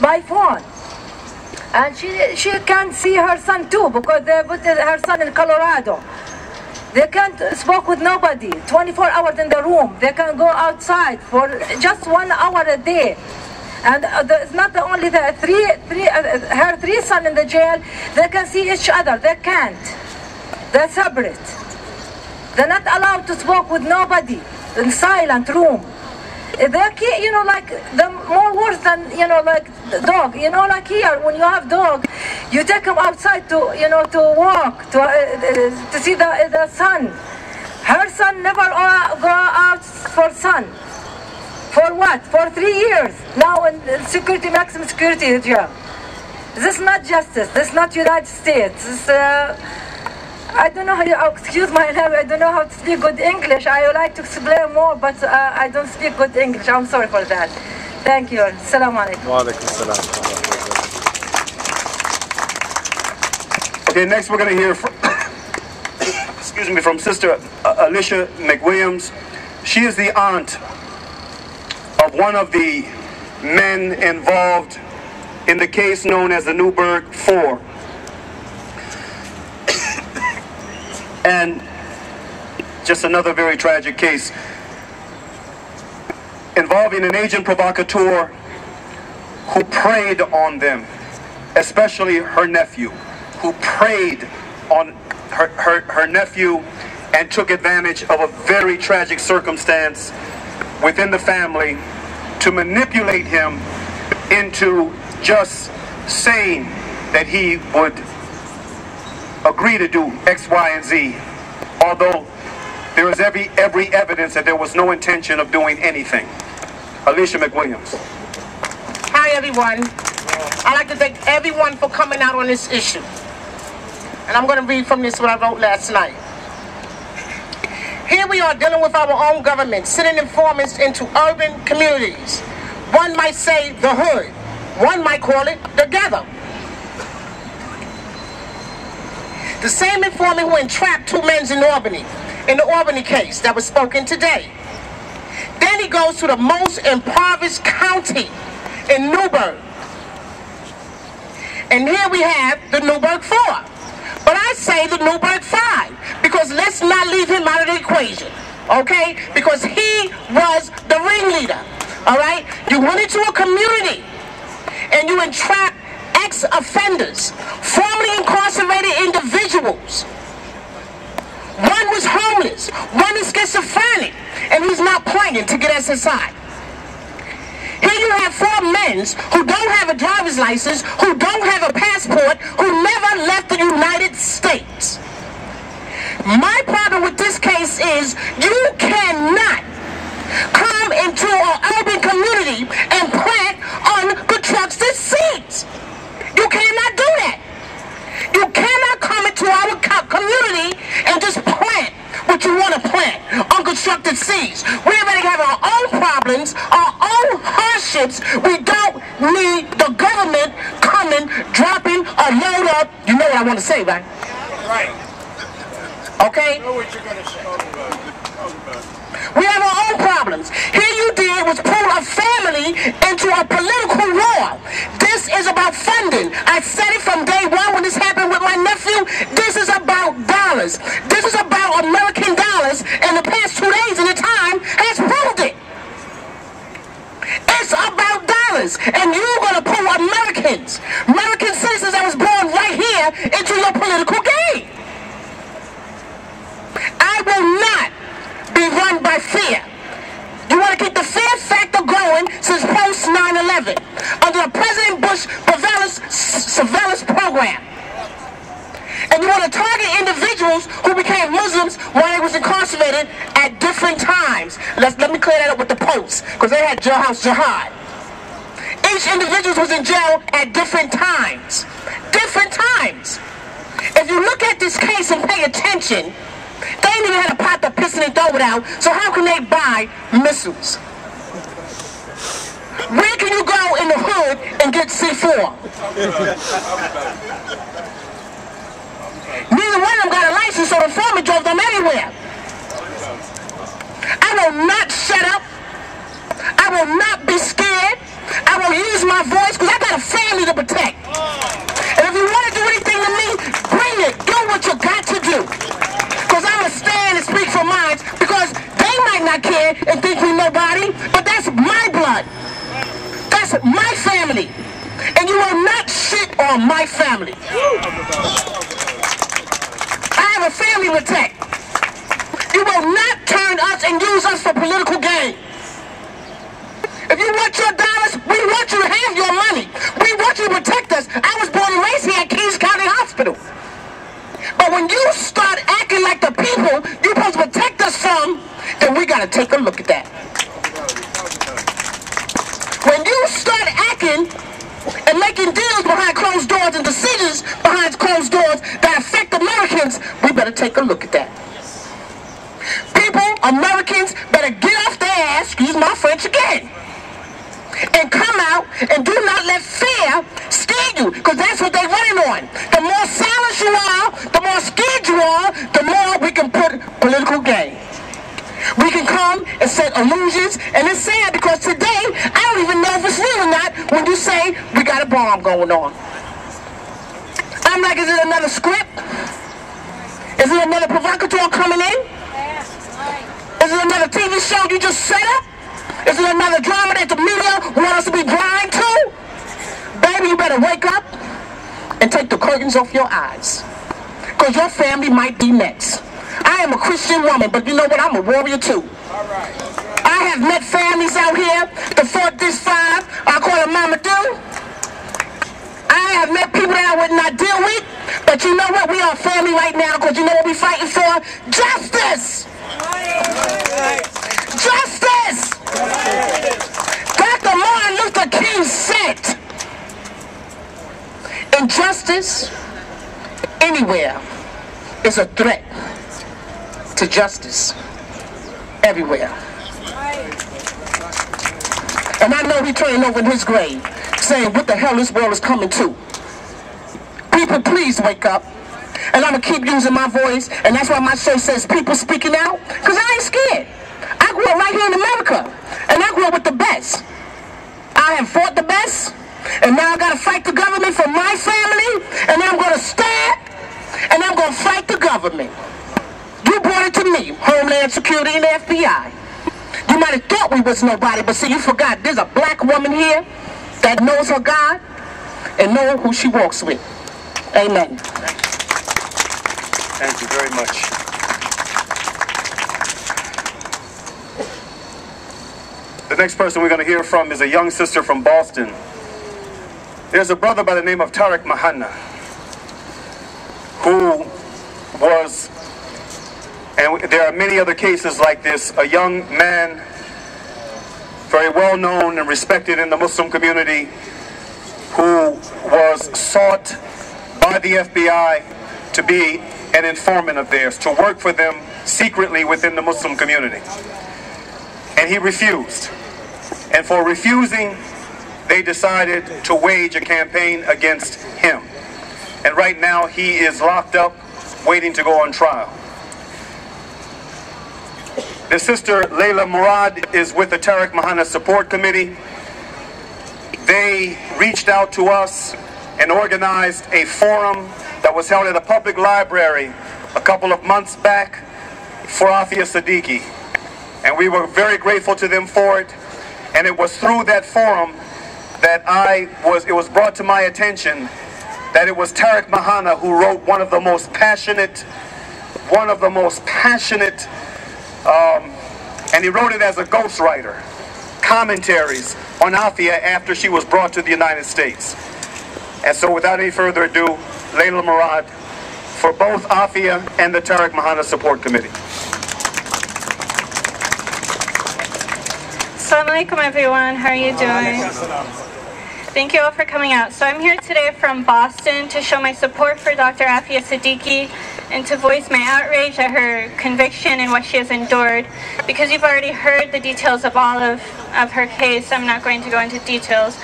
by phone. And she can't see her son too, because they put her son in Colorado. They can't speak with nobody, 24 hours in the room. They can go outside for just 1 hour a day. And it's not only the her three sons in the jail, they can see each other. They can't. They're separate. They're not allowed to speak with nobody in silent room. They're, you know, like the more worse than, you know, like the dog. You know, like here, when you have dog, you take them outside to, you know, to walk, to see the sun. Her son never go out for sun. For what? For 3 years. Now in security, maximum security jail. This is not justice. This is not United States. This, I don't know how you, excuse my language, I don't know how to speak good English. I would like to explain more, but I don't speak good English. I'm sorry for that. Thank you. Assalamu alaikum. Wa alaikum salam. Okay, next we're going to hear from, excuse me, from Sister Alicia McWilliams. She is the aunt of one of the men involved in the case known as the Newburgh Four. And just another very tragic case involving an agent provocateur who preyed on them, especially her nephew, who preyed on her nephew and took advantage of a very tragic circumstance within the family to manipulate him into just saying that he would agree to do X, Y, and Z, although there is every evidence that there was no intention of doing anything. Alicia McWilliams. Hi everyone. I'd like to thank everyone for coming out on this issue. And I'm going to read from this what I wrote last night. Here we are dealing with our own government, sending informants into urban communities. One might say the hood. One might call it the ghetto. The same informant who entrapped 2 men in the Albany case that was spoken today. Then he goes to the most impoverished county in Newburgh. And here we have the Newburgh 4. But I say the Newburgh 5, because let's not leave him out of the equation, okay? Because he was the ringleader, all right? You went into a community and you entrapped ex-offenders, formerly incarcerated individuals. One was homeless, one is schizophrenic, and he's not playing to get SSI. Here you have 4 men who don't have a driver's license, who don't have a passport, who never left the United States. My problem with this case is you cannot come into an urban community and plant unconstructed seeds. You cannot do that. You cannot come into our community and just plant what you want to plant, unconstructed seeds. We already have our own problems, our own hardships. We don't need the government coming, dropping a load up. You know what I want to say, right? Right. Okay? I know what you're going to say. We have our own problems. Here you did was pull a family into a political war. This is about funding. I said it from day one when this happened with my nephew. This is about dollars. This is about American dollars, and the past 2 days in the time has proved it. It's about dollars, and you're going to pull Americans, American citizens that was born right here, into your political game. I will not be run by fear. You want to keep the fear factor going since post 9/11 under the President Bush surveillance program. And you want to target individuals who became Muslims while they was incarcerated at different times. Let me clear that up with the Post, because they had jailhouse jihad. Each individual was in jail at different times. Different times. If you look at this case and pay attention, they ain't even had a pot to piss and throw it out, so how can they buy missiles? Where can you go in the hood and get C4? Neither one of them got a license, so the foreman drove them everywhere. I will not shut up. I will not be scared. I will use my voice, because I got a my family. And you will not shit on my family. I have a family to protect. You will not turn us and use us for political gain. If you want your dollars, we want you to have your money. We want you to protect us. I was born and raised here at Kings County Hospital. But when you start acting like the people you're supposed to protect us from, then we got to take a look at that. When you start acting and making deals behind closed doors and decisions behind closed doors that affect Americans, we better take a look at that. People, Americans, better get off their ass, excuse my French again, and come out and do not let fear scare you, because that's what they're running on. The more silent you are, the more scared you are, the more we can put political gain. We can come and set illusions, and it's sad because today, I don't even know if it's real or not when you say we got a bomb going on. I'm like, is it another script? Is it another provocateur coming in? Is it another TV show you just set up? Is it another drama that the media want us to be blind to? Baby, you better wake up and take the curtains off your eyes, because your family might be next. I am a Christian woman, but you know what? I'm a warrior too. I have met families out here that fought this fight. I call it Mama Do. I have met people that I would not deal with, but you know what? We are a family right now, because you know what we're fighting for? Justice! Justice! Dr. Martin Luther King said, injustice anywhere is a threat to justice everywhere. And I know he turning over in his grave saying, what the hell this world is coming to? People, please wake up. And I'm going to keep using my voice, and that's why my show says people speaking out, because I ain't scared. I grew up right here in America, and I grew up with the best. I have fought the best, and now I got to fight the government for my family, and I'm going to stand, and I'm going to fight the government. You brought it to me, Homeland Security and the FBI. You might have thought we was nobody, but see, you forgot there's a black woman here that knows her God and knows who she walks with. Amen. Thank you very much. The next person we're going to hear from is a young sister from Boston. There's a brother by the name of Tarek who was, and there are many other cases like this, a young man, very well known and respected in the Muslim community, who was sought by the FBI to be an informant of theirs, to work for them secretly within the Muslim community. And he refused. And for refusing, they decided to wage a campaign against him. And right now he is locked up, waiting to go on trial. The sister Layla Murad is with the Tarek Mahana Support Committee. They reached out to us and organized a forum that was held at a public library a couple of months back for Aafia Siddiqui. And we were very grateful to them for it. And it was through that forum that it was brought to my attention that it was Tarek Mahana who wrote one of the most passionate, and he wrote it as a ghostwriter, commentaries on Aafia after she was brought to the United States. And so without any further ado, Layla Murad for both Aafia and the Tarek Mahana Support Committee. Assalamu alaikum everyone, how are you doing? Thank you all for coming out. So I'm here today from Boston to show my support for Dr. Aafia Siddiqui and to voice my outrage at her conviction and what she has endured. Because you've already heard the details of all of her case, I'm not going to go into details.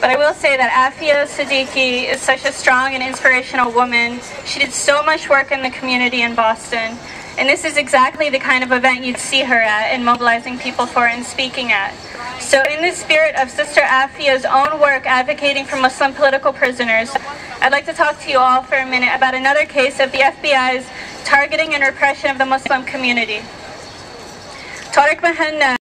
But I will say that Aafia Siddiqui is such a strong and inspirational woman. She did so much work in the community in Boston. And this is exactly the kind of event you'd see her at and mobilizing people for and speaking at. So in the spirit of Sister Aafia's own work advocating for Muslim political prisoners, I'd like to talk to you all for a minute about another case of the FBI's targeting and repression of the Muslim community. Tarek Mahana